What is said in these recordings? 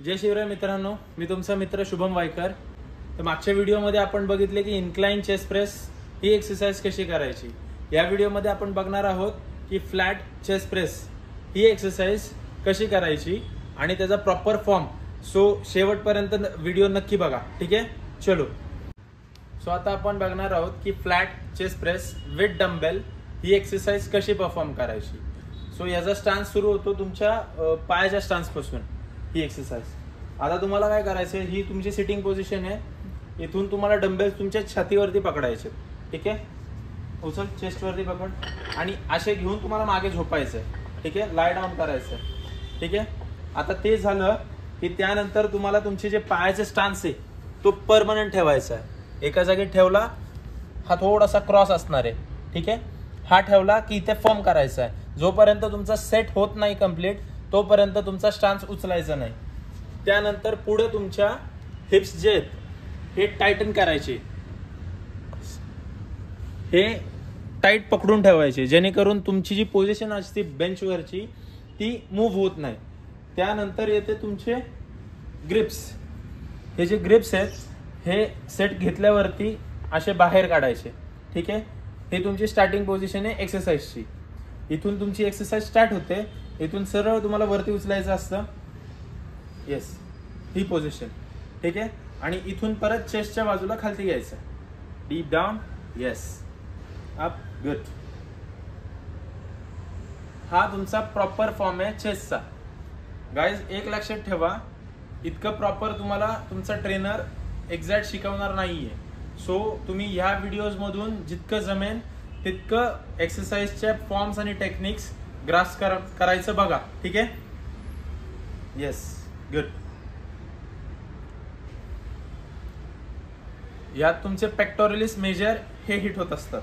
जय शिवराय मित्रांनो, मी तुमचा मित्र शुभम वायकर। तर मागच्या व्हिडिओमध्ये आपण बघितले की इन्क्लाइन चेस्ट प्रेस ही एक्सरसाइज कशी करायची। या व्हिडिओमध्ये आपण बघणार आहोत की फ्लॅट चेस्ट प्रेस ही एक्सरसाइज कशी करायची आणि त्याचा प्रॉपर फॉर्म। सो शेवटपर्यंत व्हिडिओ नक्की बघा, ठीक आहे। चलो, सो आता आपण बघणार आहोत की flat chest press with dumbbell he exercise कशी परफॉर्म करायची। सो याचा स्टान्स सुरू होतो तुमच्या पायाच्या स्टान्स पासून ही एक्सरसाइज। आता तुम्हाला काय करायचं, ही तुमची सिटिंग पोझिशन आहे। इथून तुम्हाला डंबेल्स तुमच्या छातीवरती पकडायचे, ठीक आहे। उचल, चेस्ट वरती पकड आणि असे घेऊन तुम्हाला मागे झोपायचं आहे, ठीक आहे। लाय डाऊन करायचं आहे, ठीक आहे। आता ते झालं की त्यानंतर तुम्हाला तुमचे जे पायाचे स्टान्स आहे तो परमनंट ठेवायचा आहे। एका जागी ठेवला, हा थोडासा क्रॉस असणार आहे, ठीक आहे। हा ठेवला की इथे फॉर्म करायचा आहे। जोपर्यंत तुमचा सेट होत नाही कंप्लीट तोपर्यंत तुमचा स्टान्स उचलायचा नाही। त्यानंतर पुढे तुमच्या हिप्स जे आहेत हे टाइटन करायचे, हे टाइट पकडून ठेवायचे, जेणेकरून तुमची जी पोझिशन असते बेंचवरची ती मूव्ह होत नाही। त्यानंतर येते तुमचे ग्रिप्स। हे जे ग्रिप्स आहेत हे सेट घेतल्यावरती असे बाहेर काढायचे, ठीक आहे। हे तुमची स्टार्टिंग पोझिशन आहे एक्सरसाइजची। इथून तुमची एक्सरसाइज स्टार्ट होते, इथून सरळ तुम्हाला वरती उचलायचं असतं, येस, ही पोझिशन, ठीक आहे। आणि इथून परत चेस्टच्या बाजूला खालती घ्यायचं, deep down, yes, up, good. हा तुमचा प्रॉपर फॉर्म आहे चेस्टचा। गाइज एक लक्षात ठेवा, इतकं प्रॉपर तुम्हाला तुमचा ट्रेनर एक्झॅक्ट शिकवणार नाहीये। सो तुम्ही ह्या व्हिडिओज मधून जितकं जमेन तितकं एक्सरसाइजच्या फॉर्म्स आणि टेक्निक्स ग्रास करायचं बघा, ठीक आहे। Yes, good. यात तुमचे पेक्टोरलिस मेजर हे हिट होत असतात,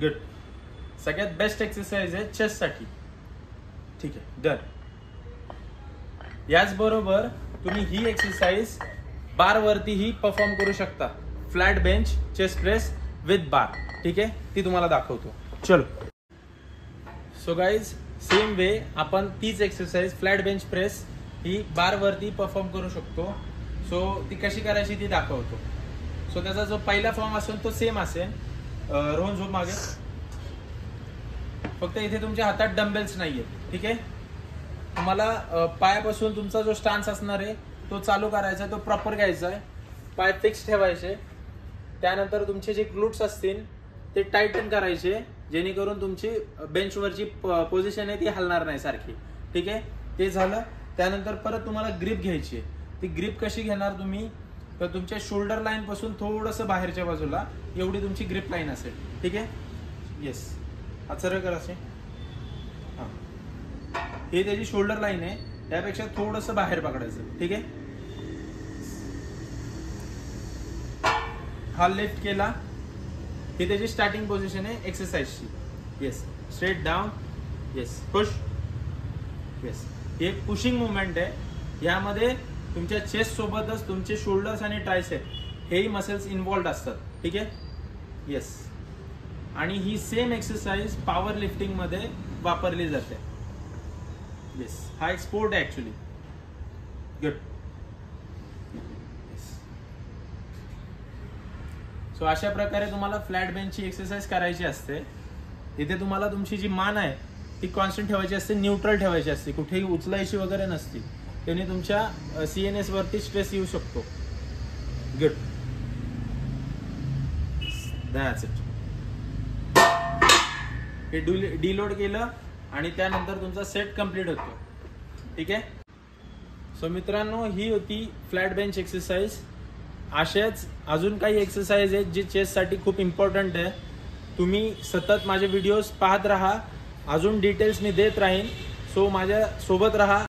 गुड। सगळ्यात बेस्ट एक्सरसाइज आहे चेस्ट साठी, ठीक आहे, डन। याचबरोबर तुम्ही ही एक्सरसाइज बार वरतीही परफॉर्म करू शकता, flat bench chest press with bar, ठीक आहे। ती तुम्हाला दाखवतो, चलो। सो गाइज सेम वे आपण तीच एक्सरसाइज फ्लॅट बेंच प्रेस ही बार वरती परफॉर्म करू शकतो। सो ती कशी करायची ती दाखवतो। सो त्याचा जो पहिला फॉर्म असेल तो सेम असेल, रोहन झोप मागे, फक्त इथे तुमच्या हातात डंबेल्स नाहीये, ठीक आहे। तुम्हाला पायापासून तुमचा जो स्टान्स असणार आहे तो चालू करायचा, तो प्रॉपर घ्यायचा आहे, पाय फिक्स ठेवायचे। त्यानंतर तुमचे जे ग्लूट्स असतील ते टाइटन करायचे, जेणेकरून तुमची बेंचवरची पोझिशन आहे ती हलणार नाही सारखी, ठीक आहे। ते झालं, त्यानंतर परत तुम्हाला ग्रिप घ्यायची आहे। ती ग्रिप कशी घेणार तुम्ही, तर तुमच्या शोल्डर लाईन पासून थोडंसं बाहेरच्या बाजूला एवढी तुमची ग्रिप लाईन असेल, ठीक आहे। येस, सरळ करा असे, हां, हे त्याची शोल्डर लाईन आहे, त्यापेक्षा थोडंसं बाहेर पकडायचं, ठीक आहे। हा लिफ्ट केला, ही त्याची स्टार्टिंग पोझिशन आहे एक्सरसाइजची, yes. Straight down, yes, push, yes. हे पुशिंग मुवमेंट आहे। यामध्ये तुमच्या चेस्ट सोबतच तुमचे शोल्डर्स आणि ट्रायसेप हेही मसल्स इन्व्हॉल्ड असतात, ठीक आहे, येस। आणि ही सेम एक्सरसाइज पॉवर लिफ्टिंग मध्ये वापरली जाते, येस। हा एक स्पोर्ट आहे ऍक्च्युली, गुड। सो अशा प्रकारे तुम्हाला फ्लॅट बेंचची एक्सरसाइज करायची असते। इथे तुम्हाला तुमची जी मान आहे ती कॉन्स्टंट ठेवायची असते, न्यूट्रल ठेवायची असते, कुठेही उचलायची वगैरे नसते। त्याने तुमच्या सीएनएस वरती स्ट्रेस येऊ शकतो, गुड, दॅट्स इट। हे डिलोड केलं आणि त्यानंतर तुमचा सेट कंप्लीट होतो, ठीक आहे। सो मित्रांनो, ही होती फ्लॅट बेंच एक्सरसाइज। अशाच अजून काही एक्सरसाइज आहेत जे चेस्ट साठी खूप इम्पॉर्टंट आहे। तुम्ही सतत माझे व्हिडिओज पाहत राहा, अजून डिटेल्स मी देत राहीन। सो माझ्या सोबत राहा